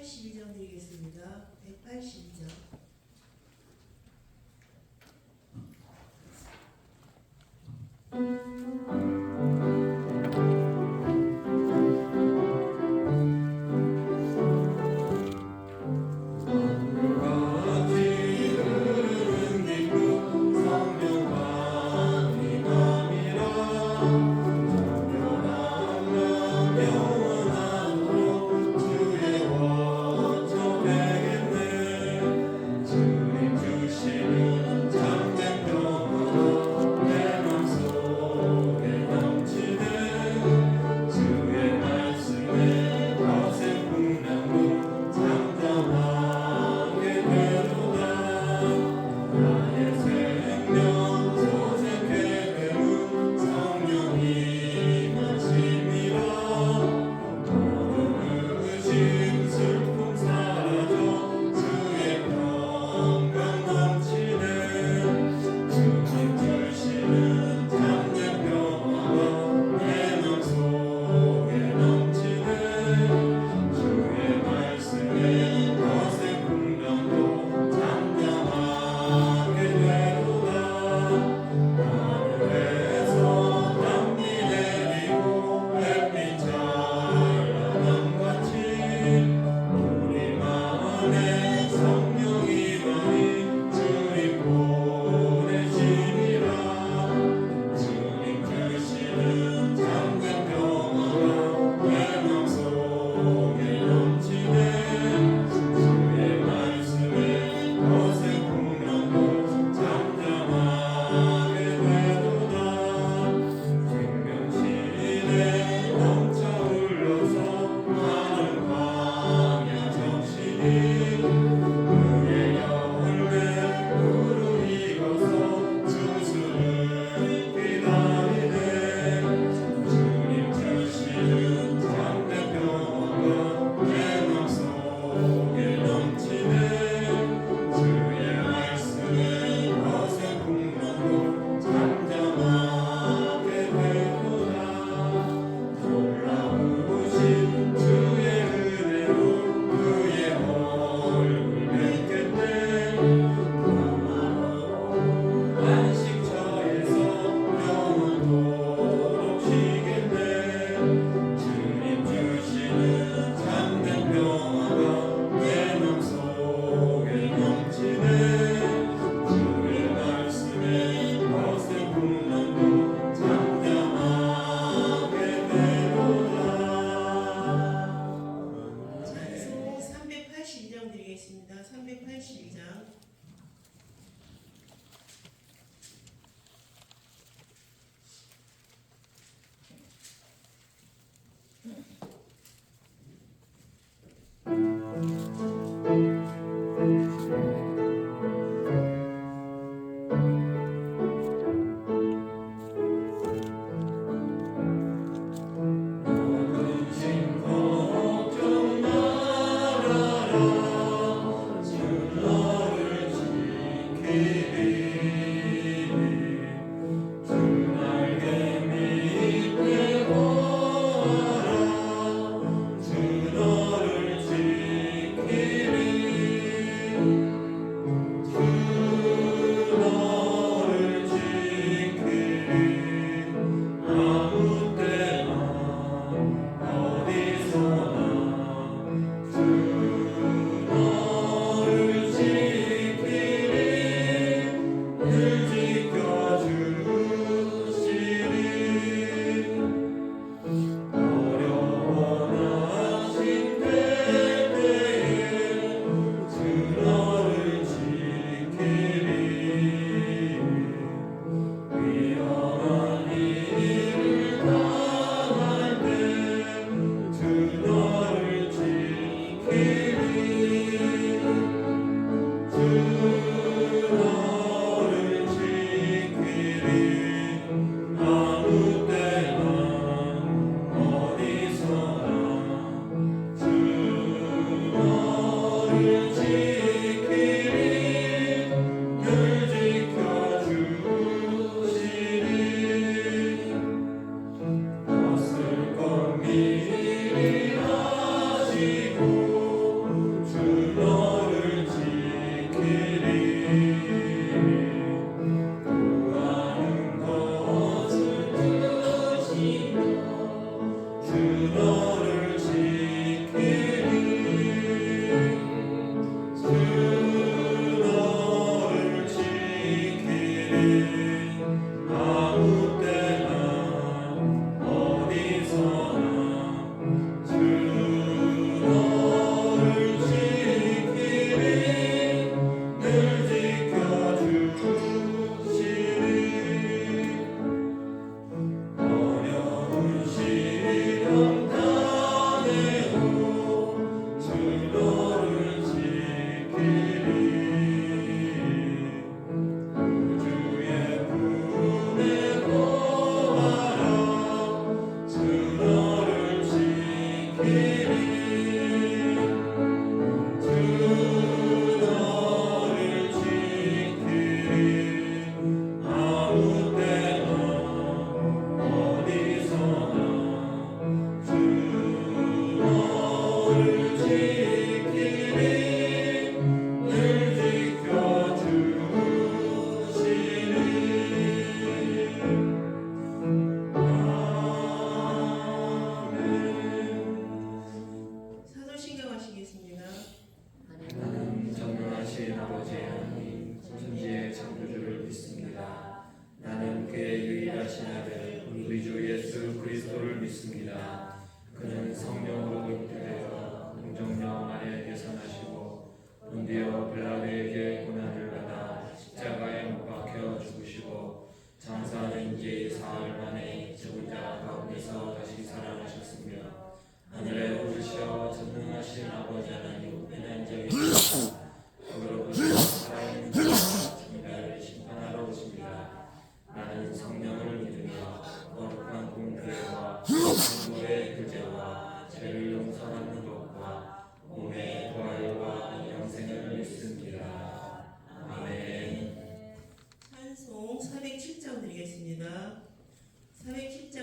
182장 드리겠습니다. 182장. 주의 원초 되게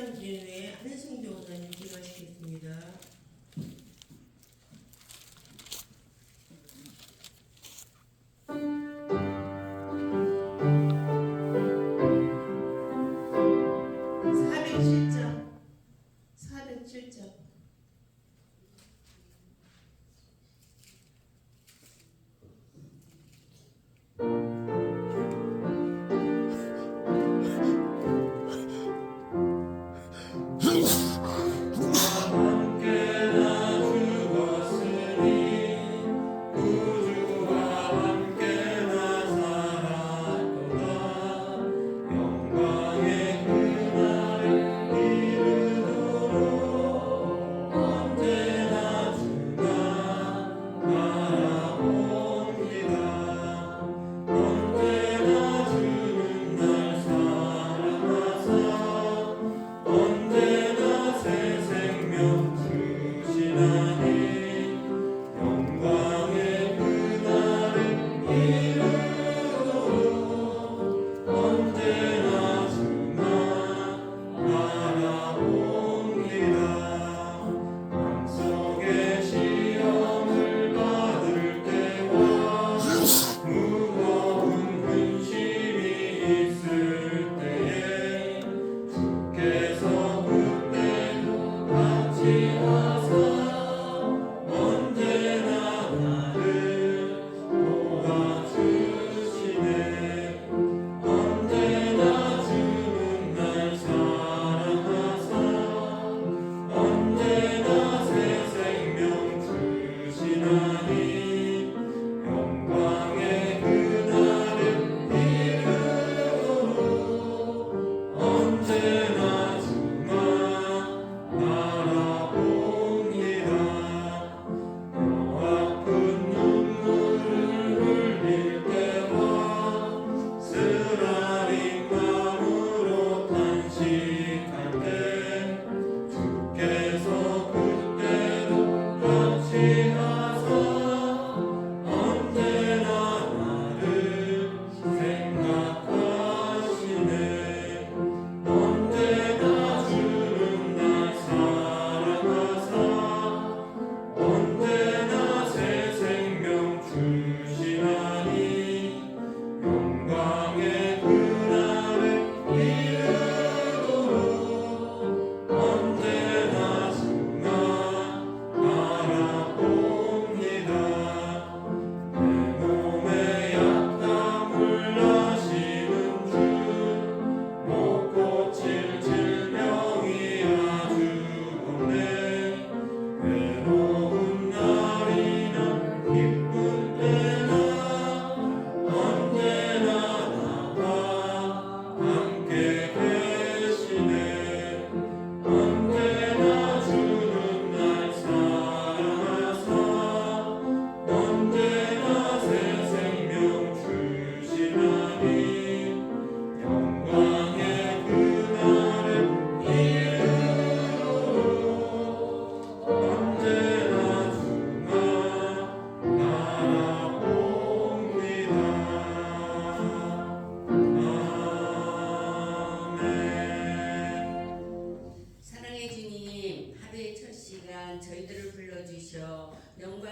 찬양 드린 후에 한송교 원사님 기도하시겠습니다.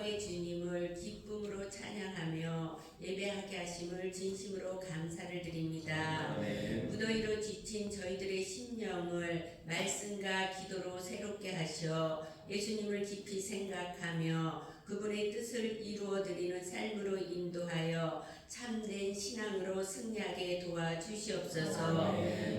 영광의 주님을 기쁨으로 찬양하며 예배하게 하심을 진심으로 감사를 드립니다. 무더위로 지친 저희들의 심령을 말씀과 기도로 새롭게 하셔 예수님을 깊이 생각하며 그분의 뜻을 이루어드리는 삶으로 인도하여 참된 신앙으로 승리하게 도와주시옵소서.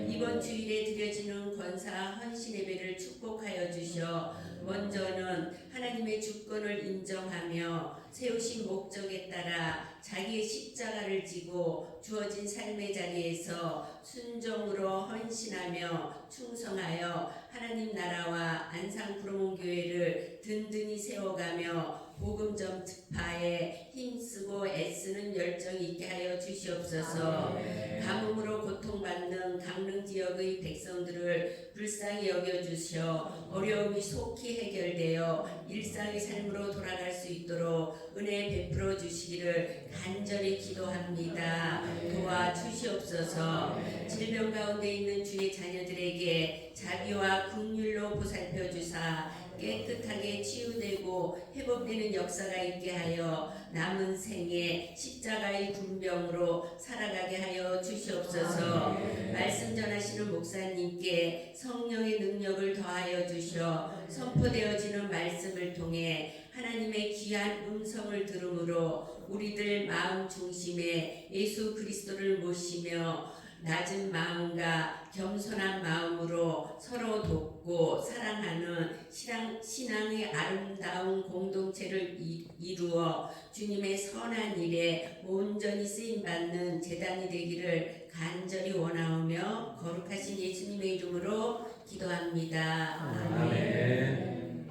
이번 주일에 드려지는 권사 헌신 예배를 축복하여 주셔 먼저는 하나님의 주권을 인정하며 세우신 목적에 따라 자기의 십자가를 지고 주어진 삶의 자리에서 순종으로 헌신하며 충성하여 하나님 나라와 안상 구로문교회를 든든히 세워가며 복음 전파에 힘쓰고 애쓰는 열정 있게 하여 주시옵소서. 가뭄으로 고통받는 강릉 지역의 백성들을 불쌍히 여겨주셔 어려움이 속히 해결되어 일상의 삶으로 돌아갈 수 있도록 은혜 베풀어 주시기를 간절히 기도합니다. 도와주시옵소서. 질병 가운데 있는 주의 자녀들에게 자비와 긍휼로 보살펴 주사 깨끗하게 치유되고 회복되는 역사가 있게 하여 남은 생에 십자가의 군병으로 살아가게 하여 주시옵소서. 말씀 전하시는 목사님께 성령의 능력을 더하여 주셔 선포되어지는 말씀을 통해 하나님의 귀한 음성을 들음으로 우리들 마음 중심에 예수 그리스도를 모시며 낮은 마음과 겸손한 마음으로 서로 돕고 사랑하는 신앙의 아름다운 공동체를 이루어 주님의 선한 일에 온전히 쓰임받는 제단이 되기를 간절히 원하오며 거룩하신 예수님의 이름으로 기도합니다. 아멘.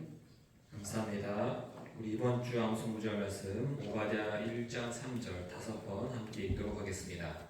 감사합니다. 우리 이번 주 암송구절 말씀 오바댜 1장 3절 5번 함께 읽도록 하겠습니다.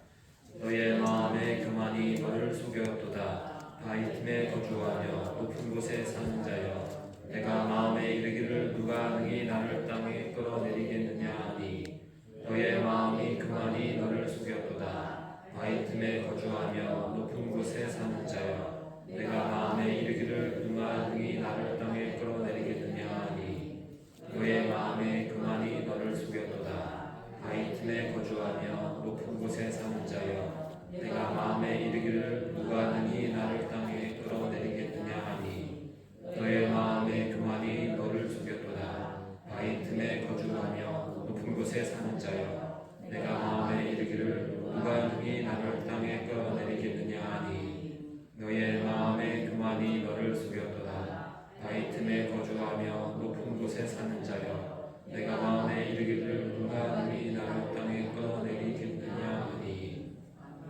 너의 마음에 교만이 너를 속였도다. 바위 틈에 거주하며 높은 곳에 사는 자여, 내가 마음에 이르기를 누가 능히 나를 땅에 끌어내리겠느냐 하니, 너의 마음이 교만이 너를 속였도다. 바위 틈에 거주하며 높은 곳에 사는 자여, 내가 마음에 이르기를 누가 능히 나를 땅에 끌어내리겠느냐 하니, 너의 마음에 교만이 너를 속였도다. 바위 틈에 거주하며 높은 곳에 사는 자여, 내가 마음에 이르기를 누가 능히 나를 땅에 끌어내리겠느냐 하니, 너의 마음에 교만이 너를 속였도다. 바위 틈에 거주하며 높은 곳에 사는 자여, 내가 마음에 이르기를 누가 능히 나를 땅에 끌어내리겠느냐 하니, 너의 마음에 교만이 너를 속였도다. 바위 틈에 거주하며 높은 곳에 사는 자여, 내가 마음에 이르기를 누가 능히 나를 땅에 끌어내리겠느냐 하니.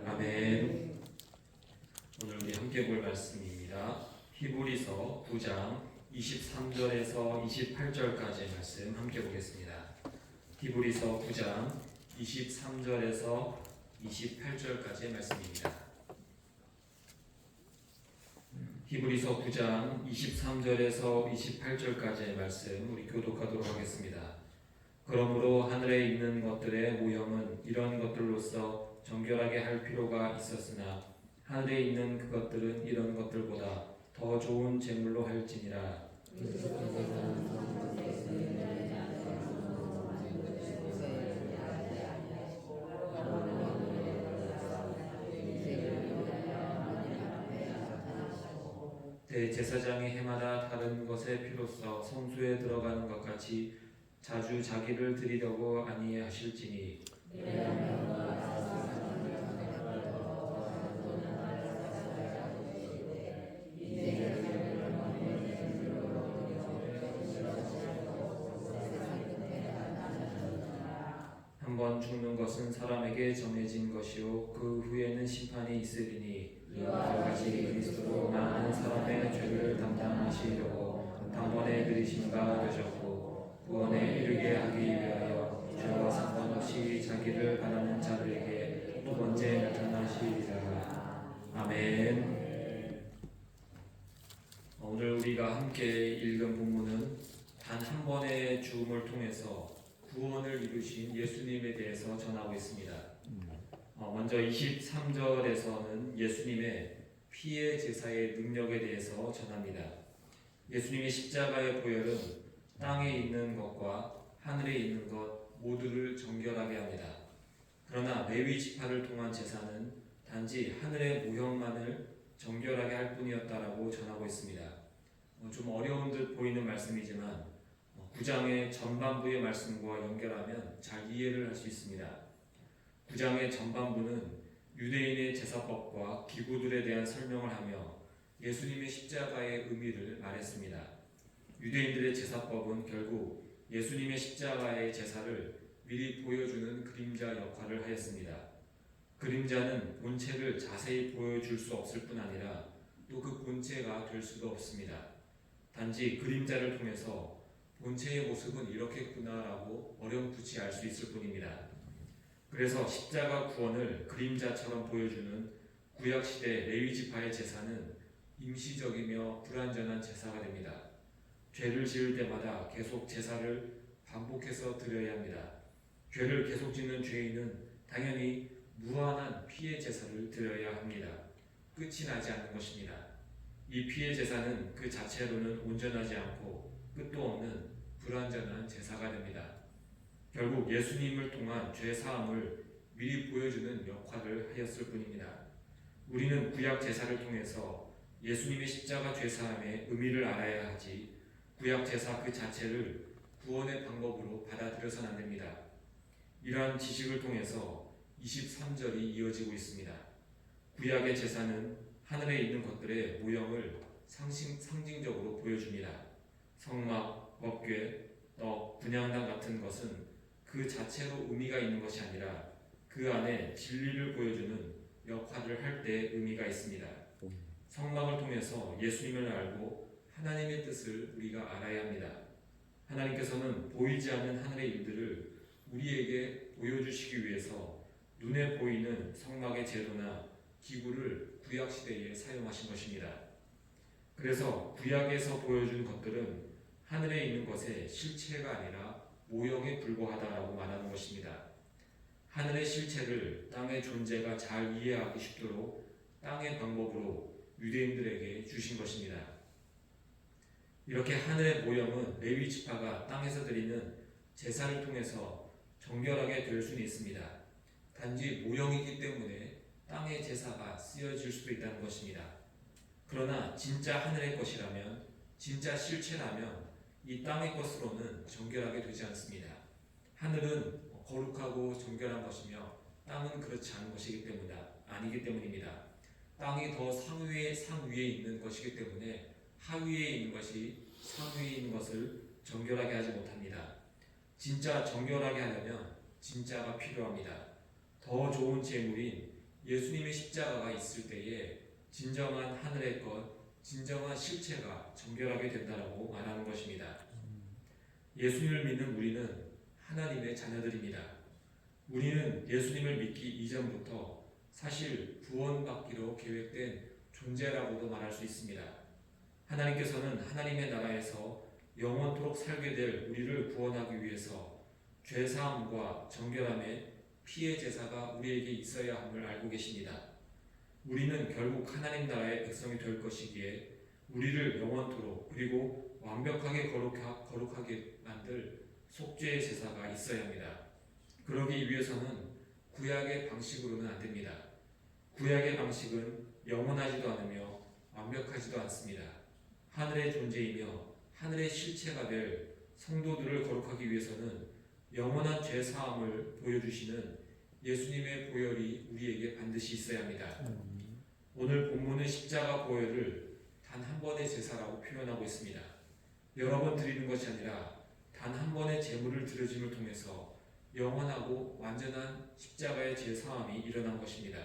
아멘. 오늘 우리 함께 볼 말씀입니다. 히브리서 9장 23절에서 28절까지의 말씀 함께 보겠습니다. 히브리서 9장 23절에서 28절까지의 말씀입니다. 히브리서 9장 23절에서 28절까지의 말씀 우리 교독하도록 하겠습니다. 그러므로 하늘에 있는 것들의 모형은 이런 것들로서 정결하게 할 필요가 있었으나 하늘에 있는 그것들은 이런 것들보다 더 좋은 제물로 할지니라. 대제사장이 해마다 다른 것의 피로써 성소에 들어가는 것 같이 자주 자기를 드리려고 아니하실지니, 한번 죽는 것은 사람에게 정해진 것이요 그 후에는 심판이 있으리니, 이와 같이 그리스도도 많은 사람의 죄를 담당하시려고 단번에 들이심가 되셨고, 구원에 이르게 하기 위하여 죄와 상관없이 자기를 바라는 자들에게 두 번째 나타나시리라. 아멘. 오늘 우리가 함께 읽은 본문은 단 한 번의 죽음을 통해서 구원을 이루신 예수님에 대해서 전하고 있습니다. 먼저 23절에서는 예수님의 피의 제사의 능력에 대해서 전합니다. 예수님의 십자가의 보혈은 땅에 있는 것과 하늘에 있는 것 모두를 정결하게 합니다. 그러나 레위 지파를 통한 제사는 단지 하늘의 모형만을 정결하게 할 뿐이었다라고 전하고 있습니다. 좀 어려운 듯 보이는 말씀이지만 9장의 전반부의 말씀과 연결하면 잘 이해를 할 수 있습니다. 9장의 전반부는 유대인의 제사법과 기구들에 대한 설명을 하며 예수님의 십자가의 의미를 말했습니다. 유대인들의 제사법은 결국 예수님의 십자가의 제사를 미리 보여주는 그림자 역할을 하였습니다. 그림자는 본체를 자세히 보여줄 수 없을 뿐 아니라 또 그 본체가 될 수도 없습니다. 단지 그림자를 통해서 본체의 모습은 이렇겠구나라고 어렴풋이 알 수 있을 뿐입니다. 그래서 십자가 구원을 그림자처럼 보여주는 구약시대 레위지파의 제사는 임시적이며 불완전한 제사가 됩니다. 죄를 지을 때마다 계속 제사를 반복해서 드려야 합니다. 죄를 계속 짓는 죄인은 당연히 무한한 피해 제사를 드려야 합니다. 끝이 나지 않는 것입니다. 이 피해 제사는 그 자체로는 온전하지 않고 끝도 없는 불완전한 제사가 됩니다. 결국 예수님을 통한 죄 사함을 미리 보여주는 역할을 하였을 뿐입니다. 우리는 구약 제사를 통해서 예수님의 십자가 죄 사함의 의미를 알아야 하지 구약 제사 그 자체를 구원의 방법으로 받아들여서는 안 됩니다. 이러한 지식을 통해서 23절이 이어지고 있습니다. 구약의 제사는 하늘에 있는 것들의 모형을 상징적으로 보여줍니다. 성막, 법궤, 떡, 분향단 같은 것은 그 자체로 의미가 있는 것이 아니라 그 안에 진리를 보여주는 역할을 할 때 의미가 있습니다. 성막을 통해서 예수님을 알고 하나님의 뜻을 우리가 알아야 합니다. 하나님께서는 보이지 않는 하늘의 일들을 우리에게 보여주시기 위해서 눈에 보이는 성막의 제도나 기구를 구약시대에 사용하신 것입니다. 그래서 구약에서 보여준 것들은 하늘에 있는 것의 실체가 아니라 모형에 불과하다라고 말하는 것입니다. 하늘의 실체를 땅의 존재가 잘 이해하기 쉽도록 땅의 방법으로 유대인들에게 주신 것입니다. 이렇게 하늘의 모형은 레위 지파가 땅에서 드리는 제사를 통해서 정결하게 될 수는 있습니다. 단지 모형이기 때문에 땅의 제사가 쓰여질 수도 있다는 것입니다. 그러나 진짜 하늘의 것이라면, 진짜 실체라면 이 땅의 것으로는 정결하게 되지 않습니다. 하늘은 거룩하고 정결한 것이며 땅은 그렇지 않은 것이기 때문입니다. 땅이 더 상위에 있는 것이기 때문에 하위에 있는 것이 상위에 있는 것을 정결하게 하지 못합니다. 진짜 정결하게 하려면 진짜가 필요합니다. 더 좋은 제물인 예수님의 십자가가 있을 때에 진정한 하늘의 것, 진정한 실체가 정결하게 된다라고 말하는 것입니다. 예수님을 믿는 우리는 하나님의 자녀들입니다. 우리는 예수님을 믿기 이전부터 사실 구원받기로 계획된 존재라고도 말할 수 있습니다. 하나님께서는 하나님의 나라에서 영원토록 살게 될 우리를 구원하기 위해서 죄사함과 정결함의 피해 제사가 우리에게 있어야 함을 알고 계십니다. 우리는 결국 하나님 나라의 백성이 될 것이기에 우리를 영원토록 그리고 완벽하게 거룩하게 만들 속죄의 제사가 있어야 합니다. 그러기 위해서는 구약의 방식으로는 안 됩니다. 구약의 방식은 영원하지도 않으며 완벽하지도 않습니다. 하늘의 존재이며 하늘의 실체가 될 성도들을 거룩하기 위해서는 영원한 죄 사함을 보여주시는 예수님의 보혈이 우리에게 반드시 있어야 합니다. 오늘 본문은 십자가 보혈을 단 한 번의 제사라고 표현하고 있습니다. 여러 번 드리는 것이 아니라 단 한 번의 제물을 드려짐을 통해서 영원하고 완전한 십자가의 제사함이 일어난 것입니다.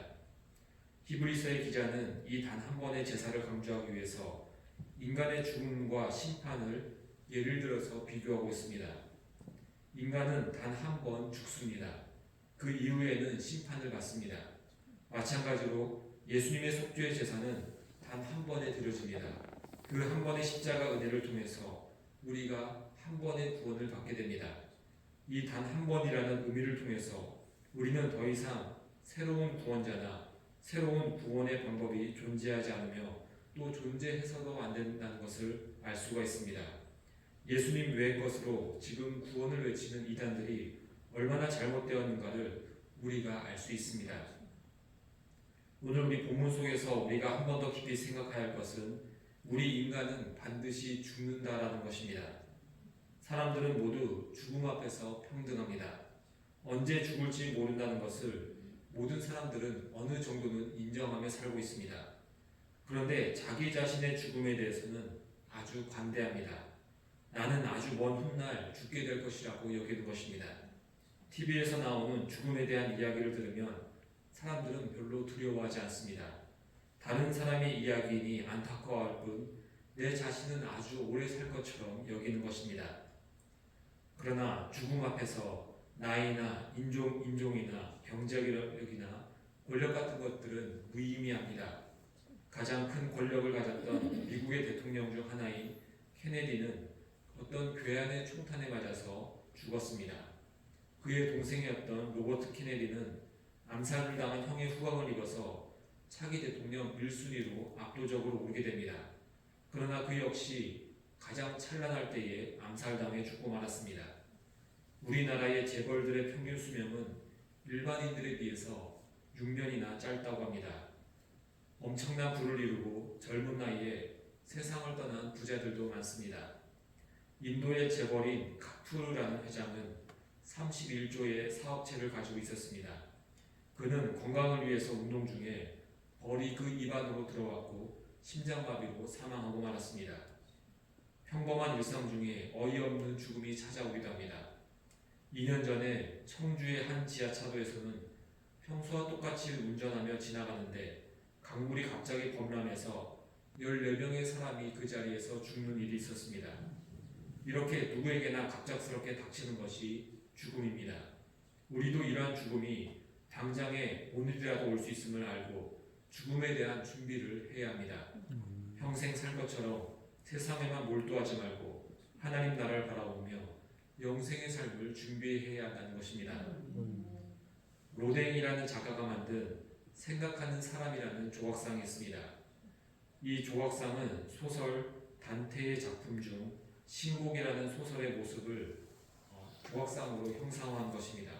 히브리서의 기자는 이 단 한 번의 제사를 강조하기 위해서 인간의 죽음과 심판을 예를 들어서 비교하고 있습니다. 인간은 단 한 번 죽습니다. 그 이후에는 심판을 받습니다. 마찬가지로 예수님의 속죄의 제사는 단 한 번에 드려집니다. 그 한 번의 십자가 은혜를 통해서 우리가 한 번의 구원을 받게 됩니다. 이 단 한 번이라는 의미를 통해서 우리는 더 이상 새로운 구원자나 새로운 구원의 방법이 존재하지 않으며 또 존재해서도 안 된다는 것을 알 수가 있습니다. 예수님 외의 것으로 지금 구원을 외치는 이단들이 얼마나 잘못되었는가를 우리가 알 수 있습니다. 오늘 우리 본문 속에서 우리가 한 번 더 깊이 생각해야 할 것은 우리 인간은 반드시 죽는다라는 것입니다. 사람들은 모두 죽음 앞에서 평등합니다. 언제 죽을지 모른다는 것을 모든 사람들은 어느 정도는 인정하며 살고 있습니다. 그런데 자기 자신의 죽음에 대해서는 아주 관대합니다. 나는 아주 먼 훗날 죽게 될 것이라고 여기는 것입니다. TV에서 나오는 죽음에 대한 이야기를 들으면 사람들은 별로 두려워하지 않습니다. 다른 사람의 이야기니 안타까워할 뿐 내 자신은 아주 오래 살 것처럼 여기는 것입니다. 그러나 죽음 앞에서 나이나 인종이나 경제력이나 권력 같은 것들은 무의미합니다. 가장 큰 권력을 가졌던 미국의 대통령 중 하나인 케네디는 어떤 괴한의 총탄에 맞아서 죽었습니다. 그의 동생이었던 로버트 케네디는 암살을 당한 형의 후광을 입어서 차기 대통령 1순위로 압도적으로 오르게 됩니다. 그러나 그 역시 가장 찬란할 때에 암살당해 죽고 말았습니다. 우리나라의 재벌들의 평균 수명은 일반인들에 비해서 6년이나 짧다고 합니다. 엄청난 부를 이루고 젊은 나이에 세상을 떠난 부자들도 많습니다. 인도의 재벌인 카푸르라는 회장은 31조의 사업체를 가지고 있었습니다. 그는 건강을 위해서 운동 중에 벌이 그 입안으로 들어왔고 심장마비로 사망하고 말았습니다. 평범한 일상 중에 어이없는 죽음이 찾아오기도 합니다. 2년 전에 청주의 한 지하차도에서는 평소와 똑같이 운전하며 지나가는데 강물이 갑자기 범람해서 14명의 사람이 그 자리에서 죽는 일이 있었습니다. 이렇게 누구에게나 갑작스럽게 닥치는 것이 죽음입니다. 우리도 이러한 죽음이 당장에 오늘이라도 올 수 있음을 알고 죽음에 대한 준비를 해야 합니다. 평생 살 것처럼 세상에만 몰두하지 말고 하나님 나라를 바라보며 영생의 삶을 준비해야 한다는 것입니다. 로댕이라는 작가가 만든 생각하는 사람이라는 조각상이 있습니다. 이 조각상은 소설 단테의 작품 중 신곡이라는 소설의 모습을 조각상으로 형상화한 것입니다.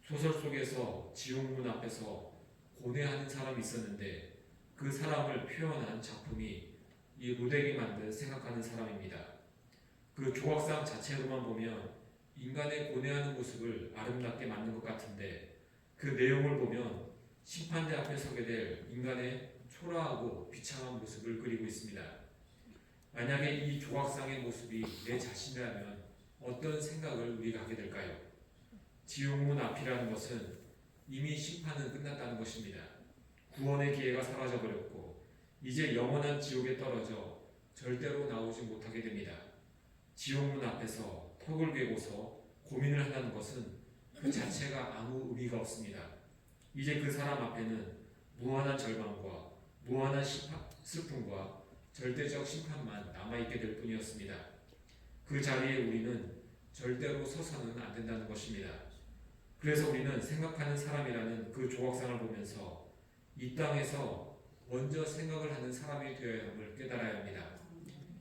소설 속에서 지옥문 앞에서 고뇌하는 사람이 있었는데 그 사람을 표현한 작품이 이 로댕이 만든 생각하는 사람입니다. 그 조각상 자체로만 보면 인간의 고뇌하는 모습을 아름답게 만든 것 같은데 그 내용을 보면 심판대 앞에 서게 될 인간의 초라하고 비참한 모습을 그리고 있습니다. 만약에 이 조각상의 모습이 내 자신이라면 어떤 생각을 우리가 하게 될까요? 지옥문 앞이라는 것은 이미 심판은 끝났다는 것입니다. 구원의 기회가 사라져버렸고 이제 영원한 지옥에 떨어져 절대로 나오지 못하게 됩니다. 지옥문 앞에서 턱을 괴고서 고민을 한다는 것은 그 자체가 아무 의미가 없습니다. 이제 그 사람 앞에는 무한한 절망과 무한한 슬픔과 절대적 심판만 남아있게 될 뿐이었습니다. 그 자리에 우리는 절대로 서서는 안 된다는 것입니다. 그래서 우리는 생각하는 사람이라는 그 조각상을 보면서 이 땅에서 먼저 생각을 하는 사람이 되어야 함을 깨달아야 합니다.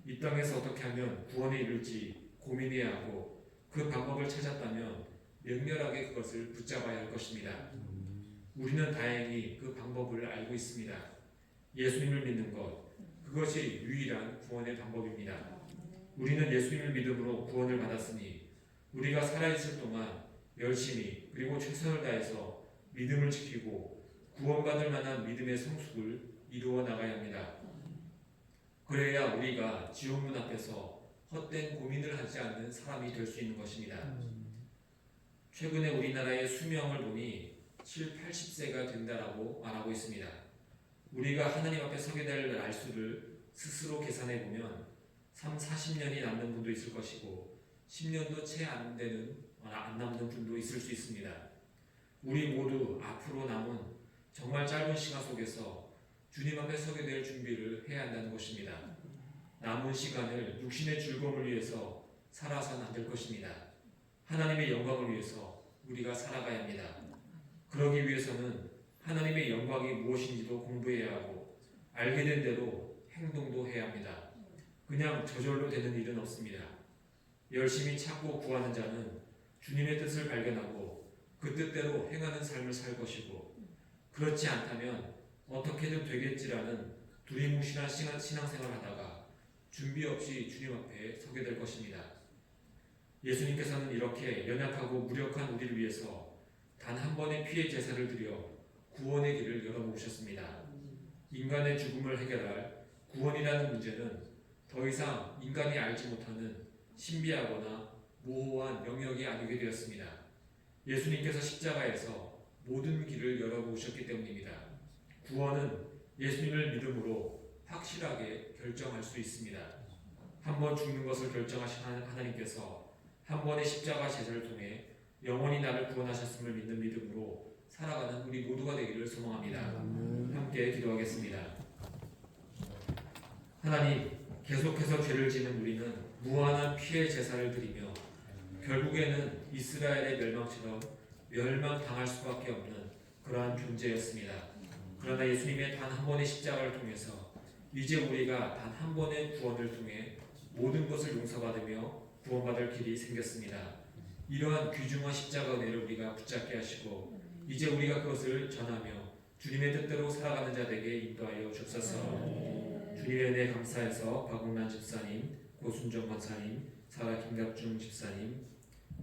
이 땅에서 어떻게 하면 구원에 이를지 고민해야 하고 그 방법을 찾았다면 명렬하게 그것을 붙잡아야 할 것입니다. 우리는 다행히 그 방법을 알고 있습니다. 예수님을 믿는 것, 그것이 유일한 구원의 방법입니다. 우리는 예수님을 믿음으로 구원을 받았으니 우리가 살아있을 동안 열심히 그리고 최선을 다해서 믿음을 지키고 구원받을 만한 믿음의 성숙을 이루어 나가야 합니다. 그래야 우리가 지옥문 앞에서 헛된 고민을 하지 않는 사람이 될 수 있는 것입니다. 최근에 우리나라의 수명을 보니 7, 80세가 된다라고 말하고 있습니다. 우리가 하나님 앞에 서게 될 날수를 스스로 계산해 보면 3, 40년이 남는 분도 있을 것이고 10년도 채 안 남는 분도 있을 수 있습니다. 우리 모두 앞으로 남은 정말 짧은 시간 속에서 주님 앞에 서게 될 준비를 해야 한다는 것입니다. 남은 시간을 육신의 즐거움을 위해서 살아서는 안 될 것입니다. 하나님의 영광을 위해서 우리가 살아가야 합니다. 그러기 위해서는 하나님의 영광이 무엇인지도 공부해야 하고 알게 된 대로 행동도 해야 합니다. 그냥 저절로 되는 일은 없습니다. 열심히 찾고 구하는 자는 주님의 뜻을 발견하고 그 뜻대로 행하는 삶을 살 것이고 그렇지 않다면 어떻게든 되겠지라는 두리뭉실한 신앙생활을 하다가 준비 없이 주님 앞에 서게 될 것입니다. 예수님께서는 이렇게 연약하고 무력한 우리를 위해서 단 한 번의 피의 제사를 드려 구원의 길을 열어놓으셨습니다. 인간의 죽음을 해결할 구원이라는 문제는 더 이상 인간이 알지 못하는 신비하거나 모호한 영역이 아니게 되었습니다. 예수님께서 십자가에서 모든 길을 열어놓으셨기 때문입니다. 구원은 예수님을 믿음으로 확실하게 결정할 수 있습니다. 한 번 죽는 것을 결정하신 하나님께서 한 번의 십자가 제사를 통해 영원히 나를 구원하셨음을 믿는 믿음으로 살아가는 우리 모두가 되기를 소망합니다. 함께 기도하겠습니다. 하나님, 계속해서 죄를 지는 우리는 무한한 피의 제사를 드리며 결국에는 이스라엘의 멸망처럼 멸망당할 수밖에 없는 그러한 존재였습니다. 그러나 예수님의 단 한 번의 십자가를 통해서 이제 우리가 단 한 번의 구원을 통해 모든 것을 용서받으며 구원받을 길이 생겼습니다. 이러한 귀중한 십자가 은혜를 우리가 붙잡게 하시고 이제 우리가 그것을 전하며 주님의 뜻대로 살아가는 자들에게 인도하여 주옵소서. 주님의 은혜 감사해서 박웅란 집사님, 고순정 권사님, 사라 김갑중 집사님,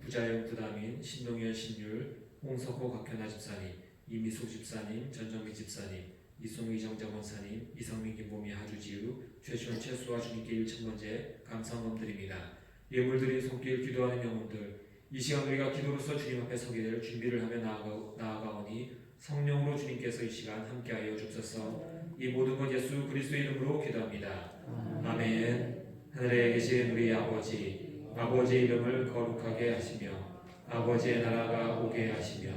부자영 부담인, 신동현 신율, 홍석호 각현아 집사님, 이미숙 집사님, 전정미 집사님, 이송희 정정 권사님, 이성민 김보미 하주지우, 최시원 최수와 주님께 1,000번째 감사함 드립니다. 예물 드린 손길 기도하는 영혼들, 이 시간 우리가 기도로서 주님 앞에 서게 될 준비를 하며 나아가오니 성령으로 주님께서 이 시간 함께하여 주옵소서. 이 모든 것 예수 그리스도의 이름으로 기도합니다. 아멘. 하늘에 계신 우리 아버지, 아버지의 이름을 거룩하게 하시며 아버지의 나라가 오게 하시며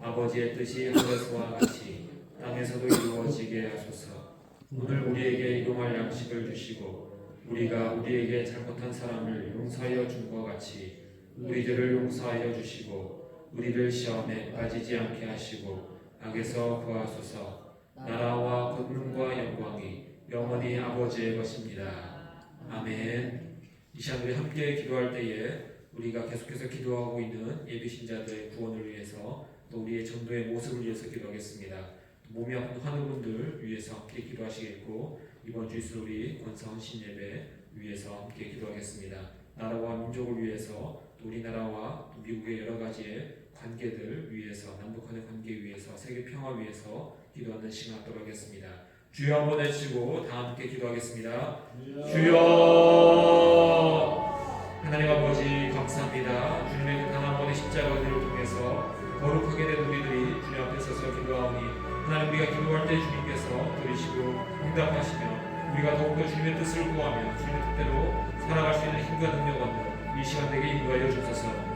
아버지의 뜻이 하늘에서와 같이 땅에서도 이루어지게 하소서. 오늘 우리에게 일용할 양식을 주시고 우리가 우리에게 잘못한 사람을 용서하여 준 것 같이 우리들을 용서하여 주시고 우리를 시험에 빠지지 않게 하시고 악에서 구하소서. 나라와 권능과 영광이 영원히 아버지의 것입니다. 아멘. 이 시간 우리 함께 기도할 때에 우리가 계속해서 기도하고 있는 예비신자들의 구원을 위해서 또 우리의 전도의 모습을 위해서 기도하겠습니다. 몸이 아픈 환우분들 위해서 함께 기도하시겠고 이번 주 있을 우리 권사원 신예배 위해서 함께 기도하겠습니다. 나라와 민족을 위해서 또 우리나라와 또 미국의 여러 가지의 관계들 위해서 남북한의 관계 위해서 세계 평화 위해서 기도하는 시간 갖도록 하겠습니다. 주여 한번 외치고 다 함께 기도하겠습니다. 주여. 하나님 아버지 감사합니다. 주님의 그 단 한 번의 십자가 은혜를 통해서 거룩하게 된 우리들이 주님 앞에 서서 기도하오니 하나님 우리가 기도할 때 주님께서 들으시고 응답하시며 우리가 더욱더 주님의 뜻을 구하며 주님의 뜻대로 살아갈 수 있는 힘과 능력 얻는 이 시간 되게 인도하여 주옵소서.